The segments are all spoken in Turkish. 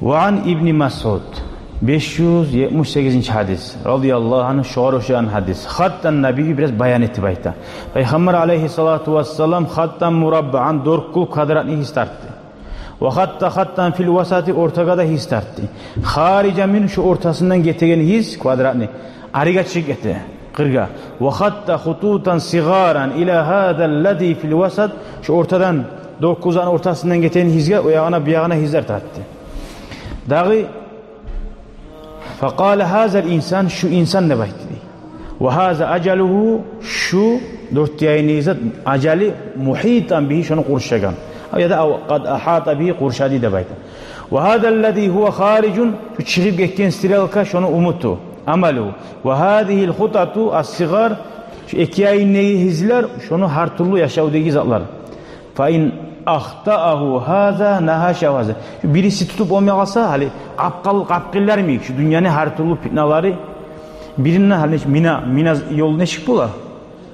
Ve an İbn Mas'ud 578. hadis radıyallahu anh şoğruşan hadis. Hattan Nabi biraz bayan etti bayta. Peygamber aleyhissalatu vesselam hattan murabba'an dorkul kadratni histarttı. Ve hattan fil vasati ortaga da histarttı. Harica min şu ortasından getegen his kvadratni. Ariga çıkıttı. Kırga. Ve hatta hututan sigaran ila hadalladi fil vasat şu ortadan dokuzan ortasından getegen hizge o yağına bir yağına hizler tattı. Dağı فقال هذا الإنسان şu insan ne baktı? Ve haza acaluhu şu dört yayınızda acali muhitan bihi şunu kurşagan. Ya da kad ahata bihi kurşadi de baktı. Ve hada allazî huve haricun şu çıkıp geçen stiralka şunu umutu. Amalu. Ve hâzihil hutatu as-sigar şu iki yayınlığı hizler şunu her türlü yaşavdaki zatlar. Fa in ahtaahu haza nahaşa haza. Birisi tutup olmayasa hali kapkiller mi? Şu dünyanın her türlü fitnaları birinden hali mina yol ne şık bula.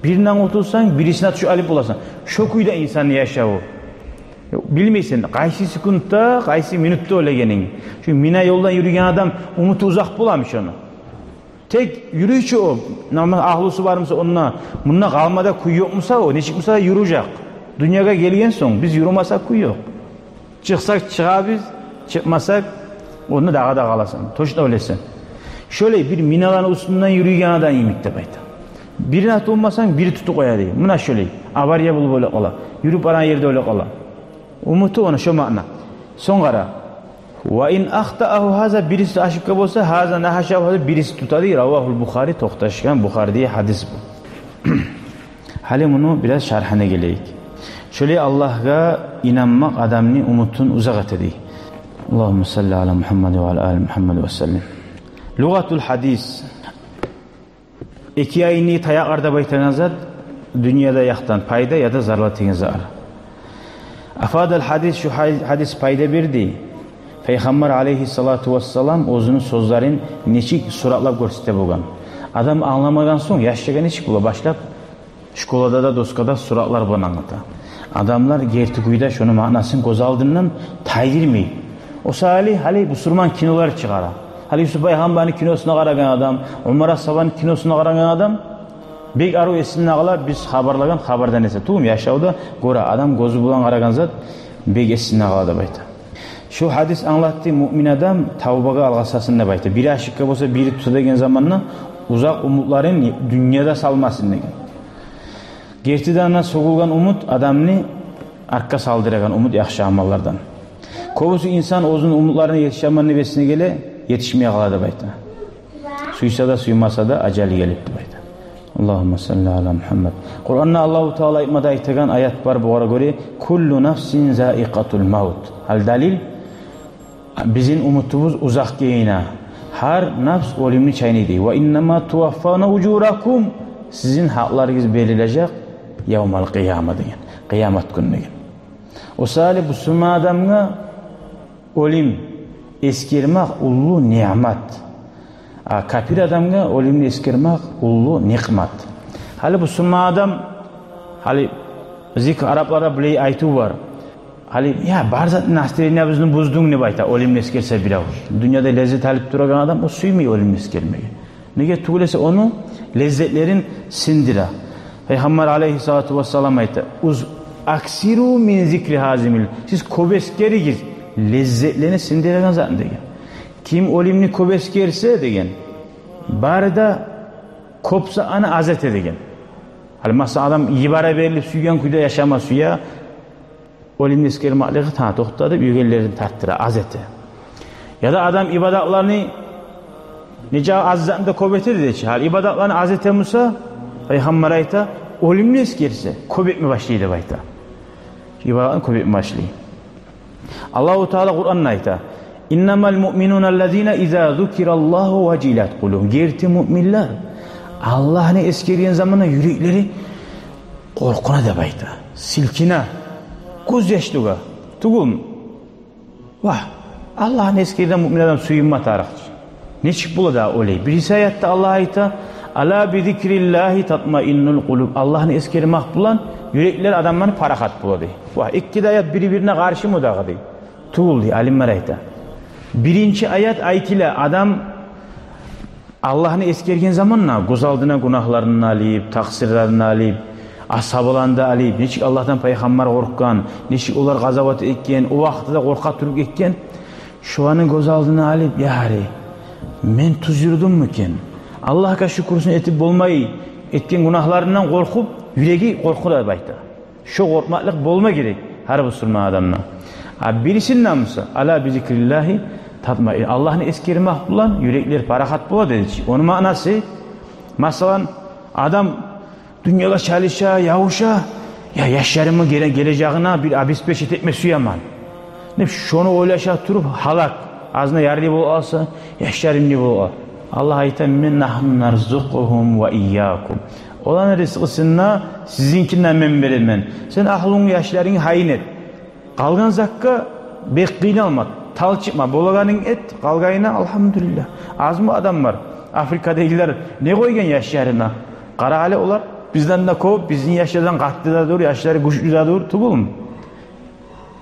Birinden otursan birisine şu alip bulasın. Şokuyla insan yaşa o. Bilmeysin. Kaysi sekundda, kaysi minutta öyle genin. Çünkü mina yoldan yürüyen adam umutu uzak bulamış onu. Tek yürüyüşü o. Normal ahlusu var mısa onunla. Bununla kalmada kuyu yok musa o. Ne çıkmışsa yürüyecek. Dünyaya gelgen son biz yürümasak kuyu yok. Çıksak çıkabız, çıkmasak onu dağa da kalasın. Toşta öylesin. Şöyle bir minaların üstünden yürüyen adam yemekte bayta. Birine at olmasan biri tutu koya değil. Buna şöyle. Avarya bul böyle kola. Yürüp aran yerde öyle kola. Umutu ona şu makna. Son kara. Ve in ahtaahu haza birisi aşık olsa haza nahaşa birisi tutadı. Ravahul Bukhari toktaşkan Bukhari diye hadis bu. Halim bunu biraz şerhine geleyik. Şöyle Allah'a inanmak adamını umutun uzak etedi. Allahumme salli ala Muhammed ve ala ali Muhammed ve sellem. Lugatul hadis. İki ayını tayak arda baytanazat dünyada yaktan payda ya da zarlatın zar. Afadal hadis şu hadis payda birdi. Peygamber aleyhissalatu vesselam özünün sözlerin neçik suratlap görsete bulgan. Adam anlamadan son yaşayan neçik bula başlap şkolada da doskada suratlar bana anlata. Adamlar gertikuyda şunu manasını göz aldığından tayirmeyi. O hali bu surman kinolar çıkara. Hali Yusuf Bayhamban'ın kinosuna karagan adam, Umar Asaba'nın kinosuna karagan adam, bek aru esinine ağlar biz haberlagan haberden ese. Tuğum yaşavda gora adam gözü bulan karagan zat bek esinine ağlar da bayta. Şu hadis anlattı mümin adam tavbaga algasasında bayta. Biri aşıkka olsa biri tutadagen zamanla uzak umutların dünyada salmasın degen. Gertidana soğulgan umut adamını arka saldıragan umut yaxşı amallardan. Kovusu insan özünün umutlarına yetişemanını besine gele yetişmeye kaladı bayta. Suysa da suymasa da acali gelipti bayta. Allahumme salli ala Muhammed. Kur'an'da Allahu Teala itmada aytagan ayat var bu ara göre kullu nafsin zaiqatul maut. Hal dalil bizim umutumuz uzak geyina. Her nafs ölümünü çaynıydı. Ve innema tuvaffana ucurakum. Sizin haklarınız belirleyecek yevmal kıyama deyin. Kıyamet günü deyin. O salih bu sürma adamına ölüm eskirmek ulu nimet. Kafir adamına ölümünü eskirmek ulu nikmet. Hali bu sürma adam hali zikr Araplara bile aytu var. Hali ya barzat nastirine bizden buzduğun ne bayta ölümünü eskirse bile olur. Dünyada lezzet alıp duran adam o suymuyor ölümünü eskirmeyi. Nege tuğlese onu lezzetlerin sindira. Peygamber aleyhissalatu vesselam ayette aksiru min zikri hazimil. Siz kobeskeri gir. Lezzetlerini sindiren zaten degen. Kim olimni kobeskerse degen. Bari da kopsa ana azet degen. Hal masa adam yibara verilip suyan kuyda yaşama suya olimni eskermaklığı ta toxtadı yügellerin tattıra azete. Ya da adam ibadatlarını nece azzatında kuvveti dedi ki hal ibadatlarını azete musa Peygamber ayta olimni eskerse kuvvet mi başlıydı bayta. İbadatlarını kuvvet mi başlıydı. Allahu Teala Kur'an'da ayta innamal mu'minunellezine izâ zukirallahu vecilat kulûm. Gerti müminler Allah'ını eskeriyen zamanla yürekleri korkuna da bayta. Silkina göz yaşlığa tugum vah Allah'ın eskeriyen müminlerden suyunma tarafçı. Ne çık bula da olay. Birisi hayatta Allah'a ayta ala bi zikrillahi tatmainnul kulub. Allah'ın eskeri makbulan yürekler adamların parakat buladı. Vah iki de ayet birbirine karşı mı dağı değil. Tuğul diye alimler ayta. Birinci ayet ayetiyle adam Allah'ını eskergen zamanla göz aldına günahlarını alıp, taksirlerini alıp, asabılandı alıp, neçik Allah'tan peygamber korkkan, neçik olar gazavat etken, o vaxtda da korka turup etken, şu anı göz aldına alıp, yari, men tuz yürüdüm müken? Allah'a şükürsün etip bolmayı, etken günahlarından korkup, yüreği korkular bayta. Şu korkmaklık bolma gerek, her Müslüman adamla. Birisinin namısı, ala bi zikrillahi tatmain. Allah'ın eskermek bulan, yürekler parahat bula dedi. Onun manası, mesela adam dünyada çalışa, yavuşa, ya yaşlarımı geleceğine bir abis peşet etme suyaman. Ne şunu oylaşa turup halak, ağzına yarlı bol alsa, yaşlarım ne bol al. Allah ayeten min nahnu narzuquhum ve iyyakum. Olan rızkısına sizinkinden men verilmen. Sen ahlın yaşlarını hayin et. Kalgan zakka bekliğini almak. Tal çıkma. Bolaganın et. Kalgayına alhamdülillah. Az mı adam var? Afrika'dakiler ne koygen yaşlarına? Kara hale olar. Bizden de kovup bizim yaşlardan katlı da dur. Yaşları güçlü da dur. Tubul mu?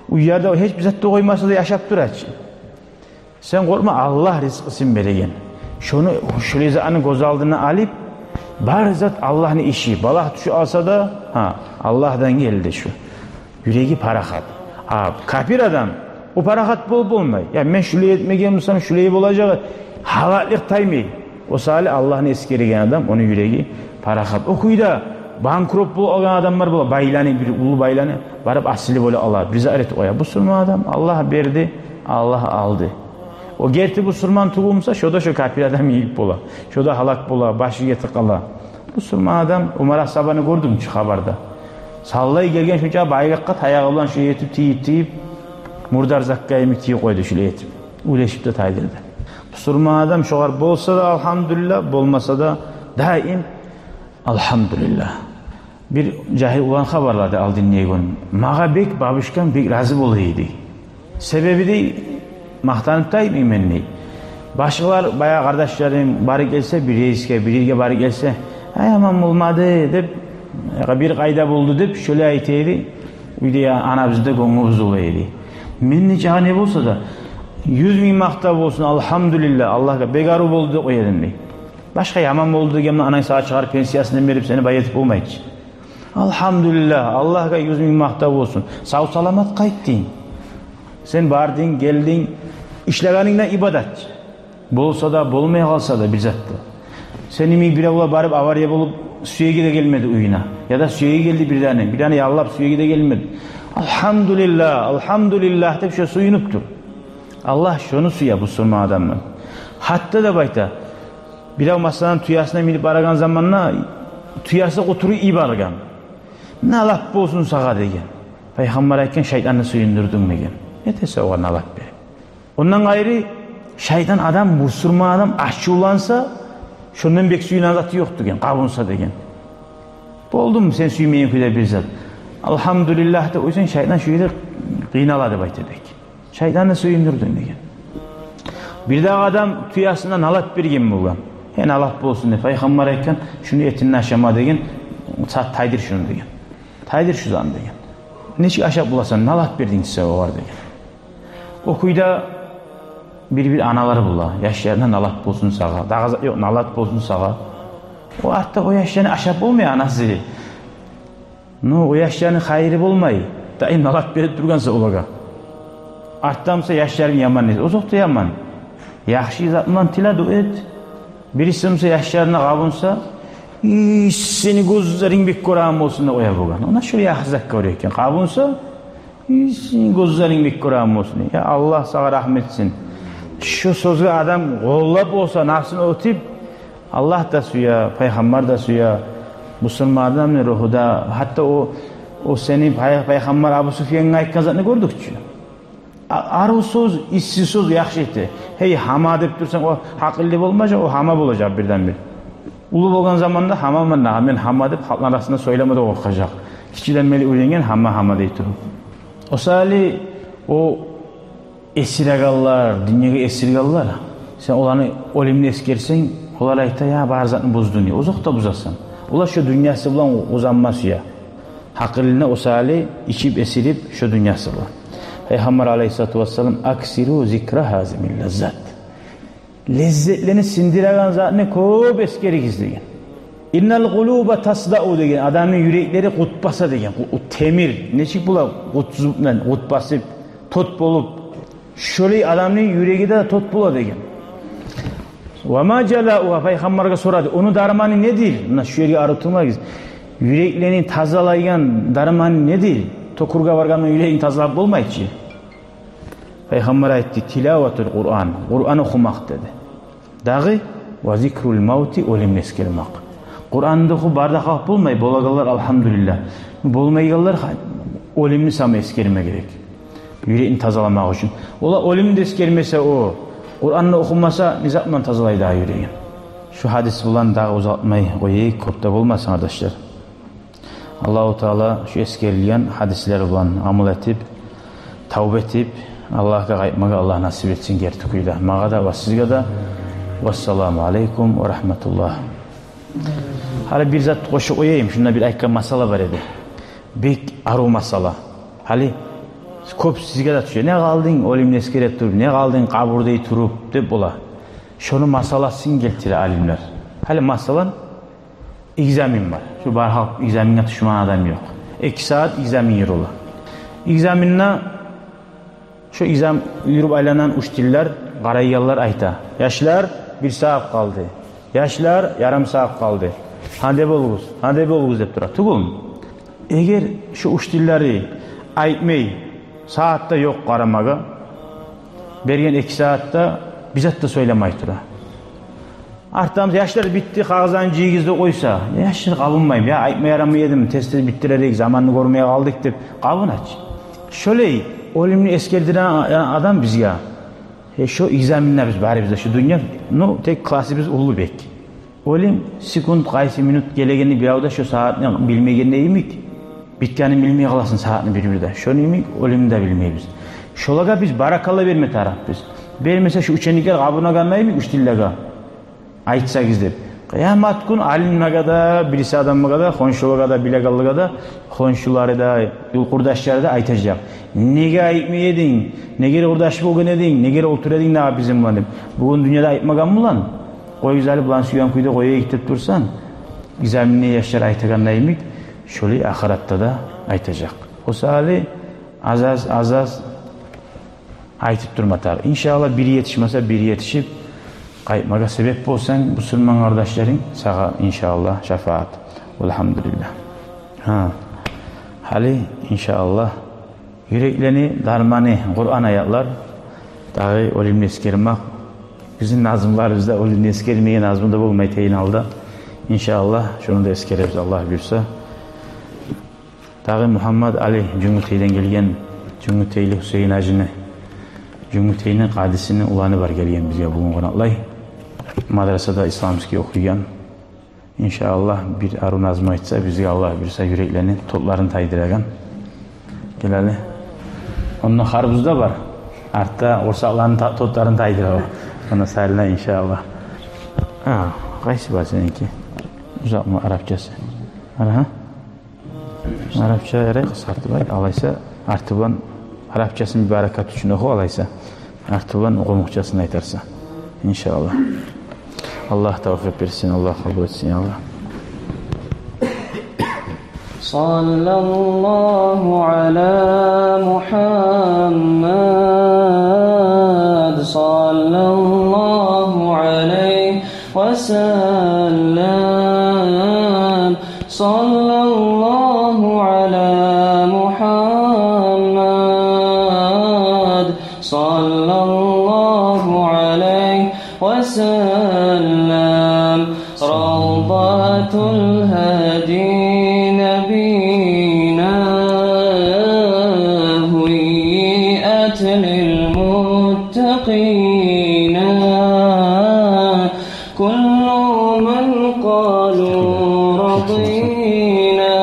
Uyarda hiç bize de koymasa da yaşap dur aç. Sen korkma. Allah rızkısını veregen. Şunu şu rızanı göz aldığına alıp barzat Allah'ın işi. Balah tuşu alsa da Allah'dan geldi şu. Yüreği parahat. Kafir adam o parahat bol bulmay. Ya ben şuraya etmeyeceğim olsam şuraya olacak. Halatlık taymayı. O salih Allah'ın eskerigen adam onun yüreği parahat. O kuyda bankrot olan adamlar bula baylanı bir ulu baylanı varıp asili böyle Allah bize aret oya. Bu Müslüman adam Allah verdi, Allah aldı. O gerti bu Müslüman tuğumsa şoda şu kafir adam yiyip bula. Şoda halak bula, başı yetik Allah. Bu Müslüman adam Umar Asaba'nı gördüm şu haberda. Sallay gelgen şu bayrakkat ayağı olan şu yetip tiyip murdar zakkayı mitiyi koydu şu yetip. Uleşip de taydırdı. Müslüman adam şoğar bolsa da elhamdülillah, bolmasa da daim elhamdülillah. Bir cahil olan haberlerde al dinleye gönüm. Mağa bek babışkan bek razı olaydı. Sebebi de mahtanıp taymayım menni. Başkalar bayağı kardeşlerim bari gelse bir reiske, bir ilge bari gelse aman olmadı deyip bir kayda buldu deyip şöyle ayteydi. Bir anabızda gönlümüz olaydı. Menni çağı ne olsa da 100.000 mahtab olsun elhamdülillah Allah'a begarı oldu o yerinde. Başka yaman oldu gemle anayı sağa çıkar pensiyasından verip seni bayetip olmayıcı. Elhamdülillah Allah'a 100.000 mahtab olsun. Sağ salamat kayıttın. Sen bardın, geldin, işleganinden ibadet. Bolsa da, bolmaya kalsa da bizattı. Senin bir avla barıp avariye bulup suya gide gelmedi uyuna. Ya da suya geldi bir tane yallap suya gide gelmedi. Elhamdülillah, elhamdülillah de şu suyunuptur. Allah şunu suya bu sunma adamın. Hatta da bayta, bir av masadan tuyasına binip aragan zamanla tuyası oturu iyi bargan. Ne laf olsun sağa degen. Peygamber ayken şeytanı suyundurdun degen. Yetese o nalak be. Ondan gayrı şeytan adam, Müslüman adam aşçı olansa şundan bek suyun azatı yoktu gen, kabunsa degen. Boldun mu sen suymayın kuyda bir zat. Elhamdülillah da o yüzden şeytan şuyda kıynaladı bayta bek. Şeytanı suyundurdun degen. Bir daha adam tüyasından alat bir gibi bulan. Hen alat bolsun de Peygamber ayken şunu etinin aşama degen. Taydır şunu degen. Taydır şu zan degen. Neçik aşağı bulasan nalat birdin size o var degen. Okuyda bir anaları bula. Yaşlarına nalat bolsun sağa. Dağızat yok nalat bolsun sağa. O artık o yaşlarını aşağı olmuyor anası. No o yaşlarının hayırı olmayı. Daim nalat berip durgansa olaga. Arttamsa yaşlarını yaman et. O zokta yaman. Yaxşı zatından tiladu et. Birisi yaşlarına kabunsa seni gözlerin bir koram olsun da oya boğan. Ona şöyle yaxzak görürken kabunsa seni gözlerin bir koram olsun. Ya Allah sana rahmet etsin. Şu sözü adam kollap olsa nafsını ötüp Allah da suya, Peygamber da suya, Müslümanların ruhu da hatta o seni Peygamber Abu Sufyan'ın aytkazatını gördükçü. Arı söz, işsiz söz yaxşı etti. Hey hama deyip dursan o hakilli olmayacak, o hama olacak birden bir. Ulu olan zamanda hama mı? Ben hama deyip halkın arasında söylemede okuyacak. Kiçilenmeli uyuyen hama deyip durur. O sali o esirgallar, dünyaya esirgallar. Sen olanı olimli eskersen, olar ayta ya barzatını bozdun ya. Uzak da buzasın. Olar şu dünyası bulan uzanmaz ya. Hakilline o sali içip esirip şu dünyası bulan. Peygamber aleyhissalatu vesselam aksiru zikra hazimil lezzat. Lezzetlerini sindiren zatını köp eskerigiz degen. İnnal guluba tasda'u degen. Adamın yürekleri kutbasa degen. Temir. Neçik bula kut basıp, tot bolup. Şöyle adamın yüreği de tot bula degen. Ve ma cela'uha Peygamber'e soradı. Onu darmanı nedir? Şu yeri arıtılmayız. Yüreklerini tazalayan darmanı nedir? Tokurga varganın yüreğini tazalap olmayı ki. Peygamber ayetti. Tilavetul Kur'an. Kur'an okumak dedi. Dağı ve zikrul mevti olim neskelmek. Kur'an'da oku barda kalk bulmayı. Bolagalar alhamdülillah. Bolmayıgalar olimni sama eskerime gerek. Yüreğini tazalamak için. Ola olimni de eskermese o. Kur'an'ı okunmasa ne zaman tazalayı daha yüreğin. Şu hadis bulan daha uzatmayı koyayım. Kopta olmasın arkadaşlar. Allah-u Teala şu eskerleyen hadisler bulan amel etip, tavbe etip, Allah'a kayıtmaga Allah nasip etsin gertukuyla. Mağa da ve sizge de. Vesselamu aleykum ve rahmetullah. Hali bir zat koşu koyayım. Şunda bir ayakka masala var edi. Bek aru masala. Hali köp sizge de düşüyor. Ne kaldın olimni eskeret durup, ne kaldın kaburday turup dep ola. Şunu masalasın geltire alimler. Hali masalan egzamin var. Şu barhal egzaminine düşman adam yok. 2 saat egzamin yer ola. Egzaminine şu egzam yürüp aylanan uçtiller, qarayyanlar ayta. Yaşlar 1 saat kaldı. Yaşlar yarım saat kaldı. Hande bolğuz dep turar. Tugum. Eğer şu uçtilleri aytmay saatte yok qaramaga bergen 2 saatte bizat da söylemay tura. Artamız yaşlar bitti, kağızdan cigizde koysa, yaşlar kabınmayım ya, aytmay yaramay edim, testi bittirerek, zamanını görmeye kaldık dep, kabın aç. Şöyle, olimni eskerdiren adam biz ya, şu egzaminler biz bari bizde, şu dünya, no, tek klası biz ulu bek. Olim, sekund, qaysı minut gelegeni bir avda şu saatini bilmegen neyimik? Bitkeni bilmeye kalasın saatini bir-birde. Şunu yemik, olimni de bilmeyiz. Şolaga biz barakalla verme taraf biz. Vermese şu üçenlikler kabına kalmayımik, üç dillega. Aytsa gizdir. Kıyamet gün alimnaga da, birisi adammaga da, konşuluğa da, bilegallığa da, konşuları da, yulkurdaşları da aytacak. Nege aytmayedin, nege urdaş bugün edin, nege otur edin ne bizim var. Bugün dünyada aytmagan mı lan? Koy güzeli bulan suyan kuyda koya gitip dursan, güzelminne yaşlar aytagan neyimik, şöyle ahiratta da aytacak. O sahali azaz aytıp durmatar. İnşallah biri yetişmese biri yetişip, kayıtmaga sebep olsan Müslüman kardeşlerin sağa inşallah şefaat. Elhamdülillah. Hali inşallah yüreklerini darmanı Kur'an ayetler dahi olimni eskermek bizim nazımlarımızda olimni eskermeye nazımda bulmayı teyin aldı. İnşallah şunu da eskeririz Allah buyursa. Dahi Muhammed Ali Cumhuriyet'ten gelgen Cumhuriyet'li Hüseyin Hacı'nı Cumhuriyet'in kadisini ulanı var gelgen bizge bugün konaklay. Madrasada İslamski okuyan inşallah bir arun azma etse bizge Allah buyursa yüreklerini toplarını taydıragan. Geleli. Onun harbuzda var. Artta orsaklarının toplarını taydıragan. Ona sayılına inşallah. Qaysi var seninki? Uzak mı Arapçası? Arapça yere kısartı var. Alaysa artıban Arapçasını bir barakat için oku alaysa. Artıban okumukçasını aytarsa. İnşallah. Allah tevfik versin. Allah kabul etsin ya Allah. Sallallahu ala Muhammed sallallahu aleyhi ve sellem sallallahu ala Muhammed sallallahu aleyhi ve sellem Ravdatul hadi للمتقين كل من قالوا رضينا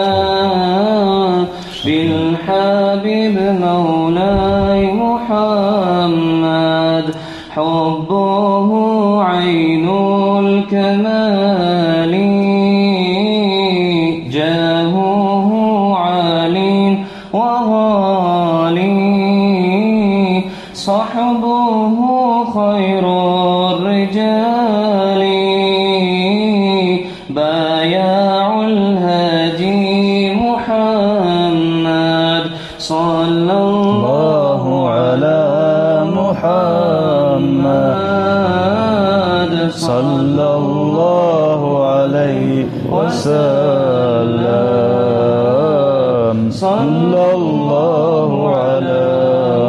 بالحبيب مولاي محمد حبه عين الكمال جاهه عال وغالي صحبه خير الرجال بايع الهادي محمد صلى الله على محمد صلى الله عليه وسلم صلى الله على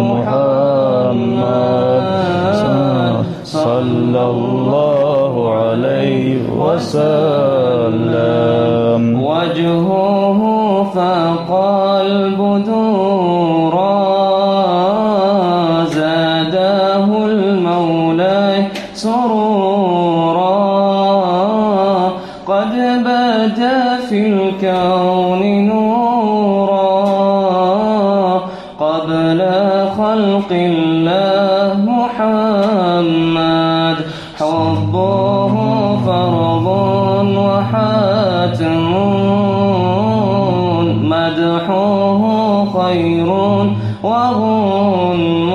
محمد صلى الله عليه وسلم وجهه فاق البدور زاده المولى سرورا قد بدا في الكون نورا قبل خلق الله محمد حبه فرض وحاتم مدحه خير وغنم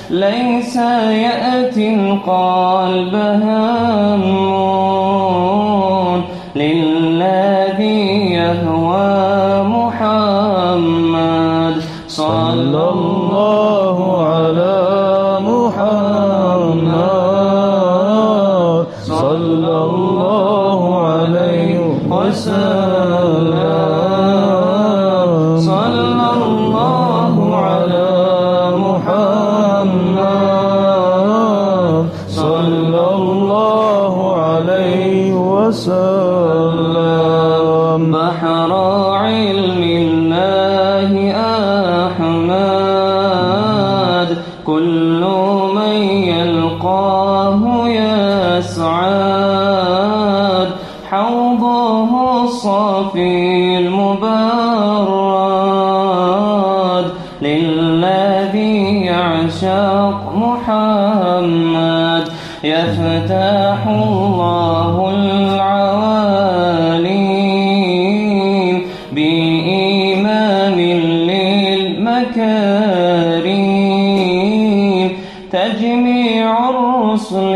ليس يأتي القلب هم للذي يهوى محمد صلى الله على محمد صلى الله عليه وسلم صلى الله على محمد صلى الله عليه وسلم بحر علم الله أحمد كل من يلقاه يسعد حوضه الصافي المبرد للذي يعشق محمد يفتح الله العوالين بإمام للمكارم تجميع الرسل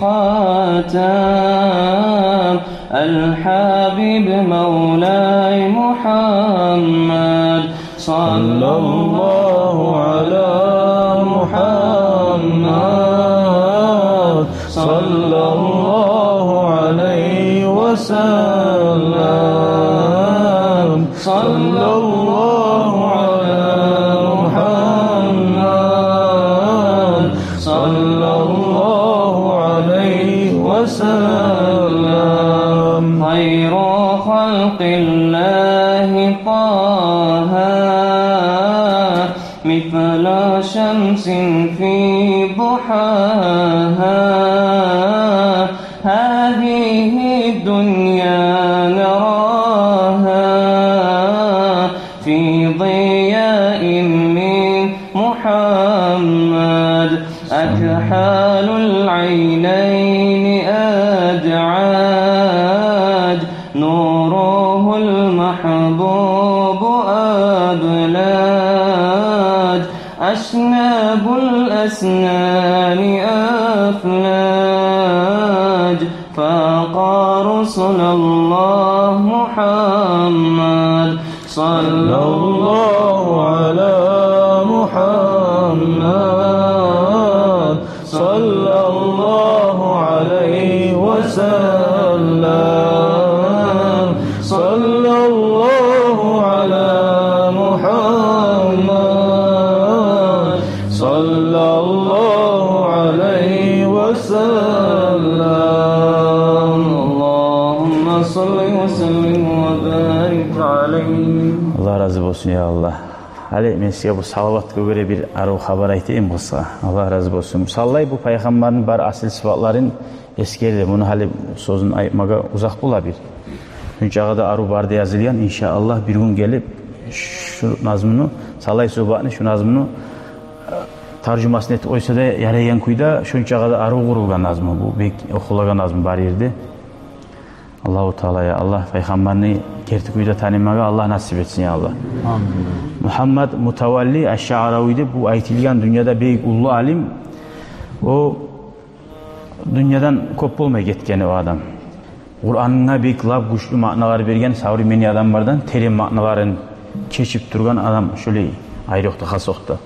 خاتم الحبيب مولاي محمد صلى الله على محمد صلى الله عليه وسلم صلى الله على محمد صلى الله عليه وسلم خير خلق الله طه مثل شمس في ضحاها هذه الدنيا نراها في ضياء من محمد أكحال العينين أدعاج نوره المحبوب أبلاج أشناب الأسنان أفلاج فاق رسل الله محمد صلى الله على محمد صلى الله عليه وسلم صلى الله على محمد صلى الله عليه وسلم اللهم صل وسلم وبارك عليه. Allah razı olsun ya Allah. Ali men sizga bu salavatga göre bir arı haber aytayım bolsa. Allah razı olsun. Sallay bu peygamberin bar asıl sıfatların eskerdi. Bunu hali sözün aytmaga uzak bola bir. Şunçağa arı barda yazılgan inşallah bir gün gelip şu nazmını sallay subatını şu nazmını tarjumasını etip oysa da yarayan kuyda şunçağa arı kurulgan nazmı bu bek okulagan nazmı bar yerde. Allahu Teala ya Allah peygamberini gerçekten tanımaga Allah nasip etsin ya Allah. Amin. Muhammed Mutavalli Eşşa'aravi'de bu aytilgan dünyada büyük ullu alim. O dünyadan köp bolmay ketken o adam. Kur'an'ına büyük lab güçlü ma'nalar bergen savremeni adamlardan terin ma'naların keçip durgan adam şöyle ayrıqta kalsoqta.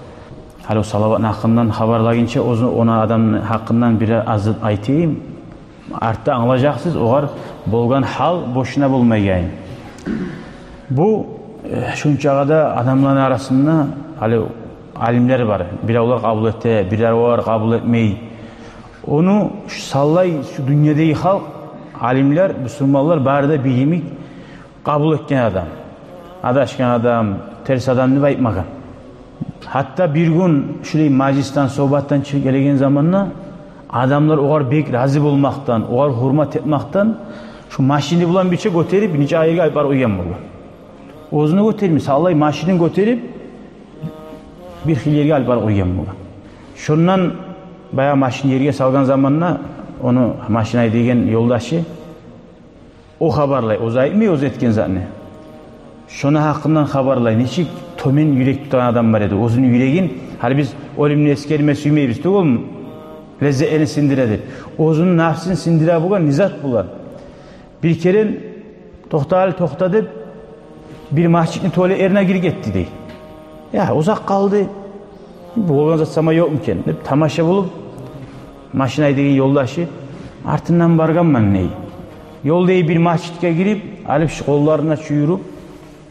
Hali o salavatın hakkından haberlayınca ona adamın hakkından biraz azı aytayım. Artta anlayacaksınız, oğar bolgan hal boşuna bolmayayın. Bu şunçağada adamların arasında hali alimler var. Biri onlar kabul etti, biri onlar kabul etmeyi. Onu sallay şu dünyadaki halk, alimler, Müslümanlar barda bilimi kabul etken adam. Adaşkan adam, ters adam ne bayıtmagan. Hatta bir gün şöyle majlistan, sohbattan çıkıp gelegen zamanla adamlar oğar bek razı olmaktan, oğar hurmat etmekten şu maşini bulan bir şey götürüp nice ayıga ayıpar uyuyan bulur. Ozunu götürüp, sallay maşini götürüp bir xil yerge ayıpar uyuyan bulur. Şundan bayağı maşini yerge salgan zamanla onu maşinayı degen yoldaşı o haberlay, o zayıfmı o etken zaten. Şuna hakkından haberlay, neçik tomen yürek tutan adam var edi. Ozunu yüreğin, hali biz olimni eskerime süymeybiz, değil mi? Lezzetini sindiredir. Ozunun nafsini sindire bulan, nizat bulan. Bir kere toxtadı, bir mahçitli tuvalet erine gir gitti dey. Ya uzak kaldı. Bu organizasyama yok muken? Tamaşa bulup, maşinayı degen yoldaşı, artından bargan man ney? Yoldayı bir mahçitke girip, alıp şu kollarına çuyurup,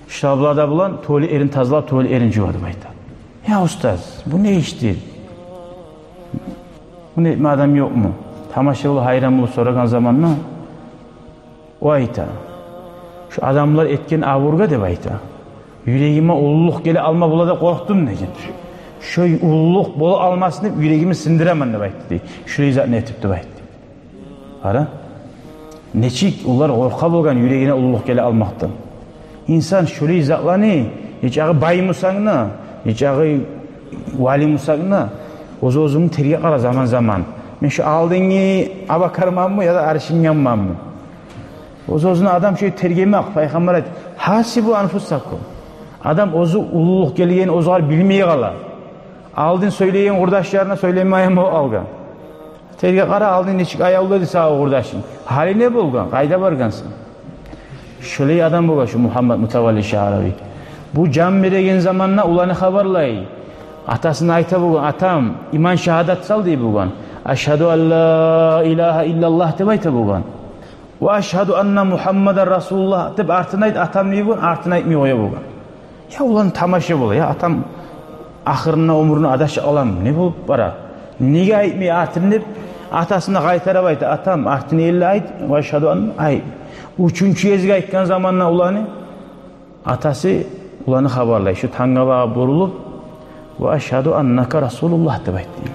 şablada bulan tuvalet erin tazlap tuvalet erin cıvadı bayta. Ya ustaz, bu ne iştir? Bu ne adam yok mu? Tamaşalı hayran bulup soragan zamanla o ayta. Şu adamlar etken avurga de bayta. Yüreğime ulluluk gele alma bula da korktum ne? Şu ulluluk bolu almasını yüreğimi sindiremem de bayta dey. Şurayı zaten etip de bayta. Ara? Neçik ular korka bolgan yüreğine ulluluk gele almaktan. İnsan şöyle izahlanı, hiç ağı bay musağına, hiç ağı vali musağına, ozunu terge kara zaman. Men şu aldığını abakarmam mı ya da arşın yanmam mı? Ozunu adam şöyle tergemek, peygamber et, hasibu anfusakum. Adam ozu ululuk geliyen ozular bilmeye kala. Aldın söyleyen kurdaşlarına söylemeyem o algan. Terge kara aldın neçik ayavladı sağa kurdaşın. Hali ne bulgan? Kayda bargansın. Şöyle adam bu şu Muhammed Mutavalli Eşşa'aravi. Bu can veregen zamanla ulanı haberlay. Atasına ayta bugan, atam iman şehadat sal diye bugan. Eşhedü en la ilahe illallah de bayta bugan. Ve eşhedü enne Muhammeden Resulullah de artına ayt atam ne bugan, artına ayt mi oya bugan. Ya ulan tamaşa bula ya atam ahırına umurunu adaş alam ne bulup bara. Nege ayt mi artın deyip atasına kaytara bayta atam artına elle ayt ve eşhedü enne ayt. Üçüncü yezge aytkan zamanla ulanı atası ulanı haberlay. Şu tangava burulup ve eşhedü enneke Resulullah de bayt diye.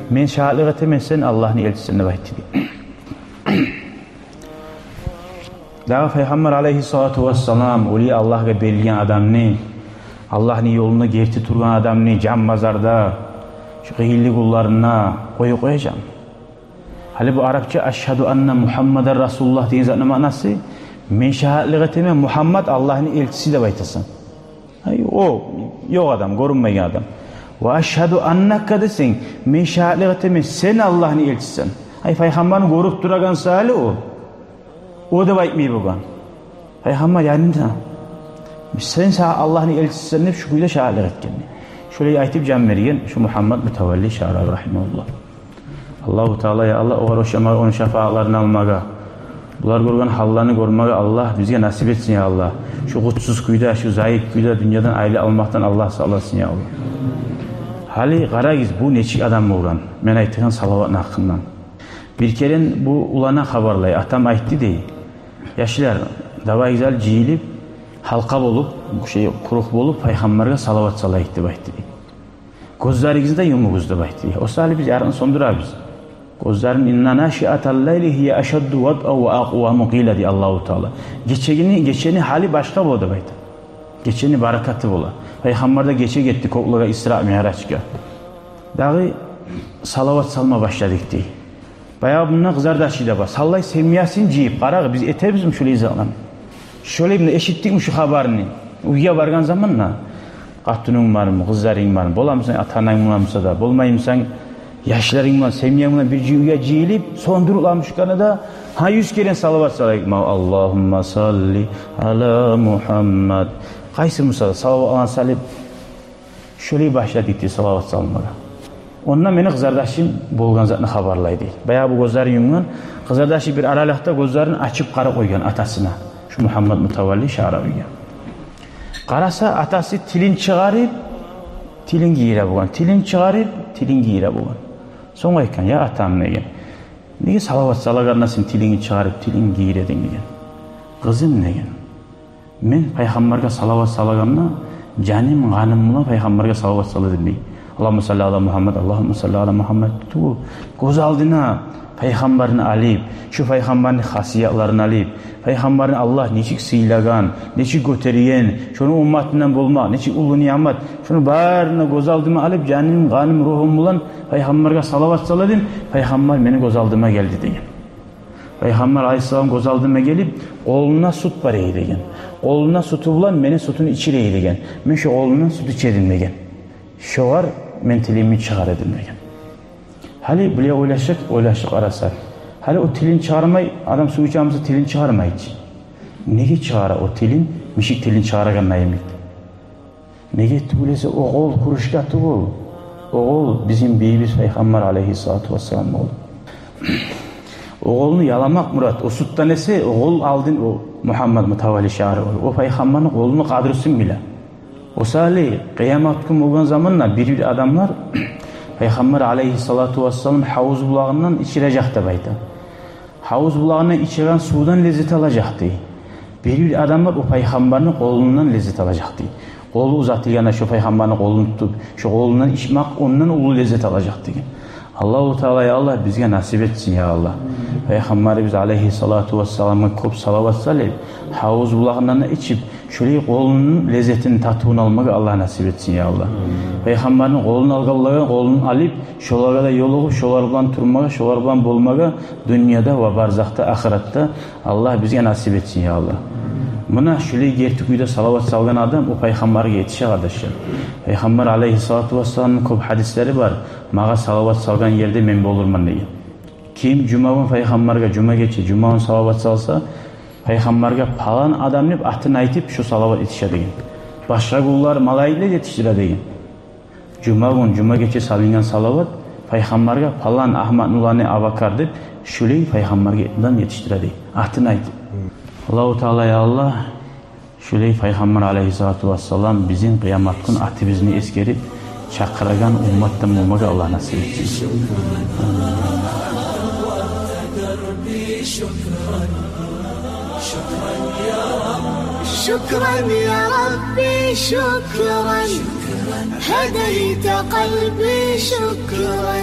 Men şahitlik etemem sen Allah'ın elçisine de bayt diye. Daha Peygamber aleyhissalatu vesselam uli Allah'a belirgen adam ne? Allah'ın yoluna gerti turgan adam ne? Can mazarda şu gıyilli kullarına koyacağım. Hali bu Arapça eşhedü enne Muhammeden Resulullah deyin zaten manası men şahitlik etemem Muhammed Allah'ın elçisi de baytasın. O yok adam, görünmeyen adam. Ve eşhedü enneke desin men şahitlik etemem sen Allah'ın elçisisin. Peygamberin görüp duragan sahali o. O da baytmay bugan. Peygamber yanında. Sen Allah'ın elçisisin hep şüküyle şahitlik etken. Şöyle aytıp can verigen şu Muhammed Mutavalli Eşşa'aravi rahimehullah. Allahu Teala ya Allah onun şefaatlerini almaga. Bunlar görgen hallarını görmege Allah bize nasip etsin ya Allah. Şu kutsuz kuyda, şu zayıf kuyda dünyadan aile almaktan Allah sağlasın ya Allah. Hali qaragiz bu neçik adam bolgan. Men aytgan salavatın hakkından. Bir keren bu ulana haberlay. Atam aytdı dey. Yaşlar dava güzel ciyilip halka bolup, kuruk bolup peygamberge salavat salaydı baytdı. Gözlerinizde yumuguzdu baytdı. O sali biz yarın sondurabız. Gözlerin inna naşiatal leyli hiye eşeddu vad'a ve aqwamu qila di Allahu Teala. Geçeni hali başka boldu baytdı. Geçeni barakatı bola. Peygamber de geçe gitti kokluğa İsra Mi'raç'a. Dağı salavat salma başladık dey. Bayağı bundan kızardaşı da var. Sallay sevmiyasin ciyip. Qarağı biz etebizim şöyle izalan. Şöyle bir eşittik mi şu haberini? Uyuya vargan zamanla. Qatının var mı, kızların var mı? Bolamsan atanan bulamsa da, bolmayımsan yaşların var, sevmiyanla bir uyuya ciyilip sondurulamışkanı da ha 100 kere salavat salayım. Allahumma salli ala Muhammed. Qaysı musala salavat alan salib şöyle başladık diye salavat salmağa. Ondan meni kızardaşım bolgan zatını habarlaydı. Bayağı bu gözleri yumgan. Kızardaşı bir aralıkta gözlerini açıp qara koygan atasına. Şu Muhammed Mutavalli Şa'raviga. Qarasa atası tilin çıgarıp tilin giyire bolgan. Tilin çıgarıp tilin giyire bolgan. Soň aytkan ya atam negen. Nege salavat salaganda sen tilini çıgarıp tilin giyiredin degen. Kızım negen. Men peygamberge salavat salaganda canim ganımla peygamberge salavat saladım dey. Allahümme salli ala Muhammed, Allahümme salli ala Muhammed. Tu göz aldına peygamberini alıp, şu peygamberin hasiyatlarını alıp, peygamberini Allah neçik sıylagan, neçik göteriyen, şunu ummatından bulma, neçik ulu niyamet, şunu barına göz aldıma alıp, canim, kanım, ruhum bulan peygamberge salavat saladım, peygamber beni göz aldıma geldi degen. Peygamber aleyhisselam göz aldıma gelip, oğluna süt var degen. Oğluna sütü bulan, beni sütünü içirey degen. Men şu oğlundan süt içedim degen. Şu var, men tilimi çıkar edin degen. Hali bile oylaşık arasa. Hali o tilin çağırmay, adam su içamızı tilin çağırmay hiç. Nege çağıra o tilin, mişik tilin çağıragan nayimlik. Nege tübülese oğul kuruşka tübül. Oğul bizim beyimiz Peygamber aleyhissalatu vesselam oldu. Oğulunu yalamak murat. O sütta nesi? Oğul aldın o Muhammed Mutavalli Şa'ravi. O Peygamberin oğlunu kadrısın bile. O sali kıyamet günü olan zamanla bir adamlar Peygamber aleyhissalatu vesselam havuz bulağından içirecek de bayda. Havuz bulağından içiren sudan lezzet alacaktı. Bir adamlar o peygamberin kolundan lezzet alacaktı. Kolu uzatıldığında şu peygamberin kolunu tutup şu kolundan içmek ondan ulu lezzet alacaktı. Allah-u Teala ya Allah bizge nasip etsin ya Allah. Peygamberimiz aleyhissalatu vesselam'a kop salavat salib havuz bulağından içip şöyle kolunun lezzetini tatını almak Allah nasip etsin ya Allah. Peygamberin kolunu algılayan kolunu alıp şolara da yol olup şolar bilan turmağa şolar bilan bolmağa dünyada ve barzakta ahirette Allah bizge nasip etsin ya Allah. Buna şöyle gertik uyda salavat salgan adam o peygamberge yetişe kardeşler. Peygamber aleyhissalatu vesselam'ın kop hadisleri var. Mağa salavat salgan yerde men bolurman deyin. Kim cumavun peygamberge cuma geçe cumavun salavat salsa peygamberge palan adam deyip atını aytıp şu salavat yetişe deyin. Başka kullar malayla yetiştire deyin. Cuma geçe salıngan salavat peygamberge palan Ahmet Nulani Avakar deyip şöyle peygamberge'den yetiştire deyin. Atını aytıp. Allah-u Teala ya Allah şöyle Peygamber aleyhissalatu vesselam bizim kıyamet günü atibizini eskerip çakıragan ummattan olmaga Allah nasip etsin. شكرا يا ربي شكرا هديت قلبي شكرا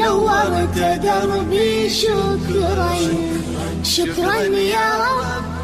نورت دربي شكرا شكرا يا رب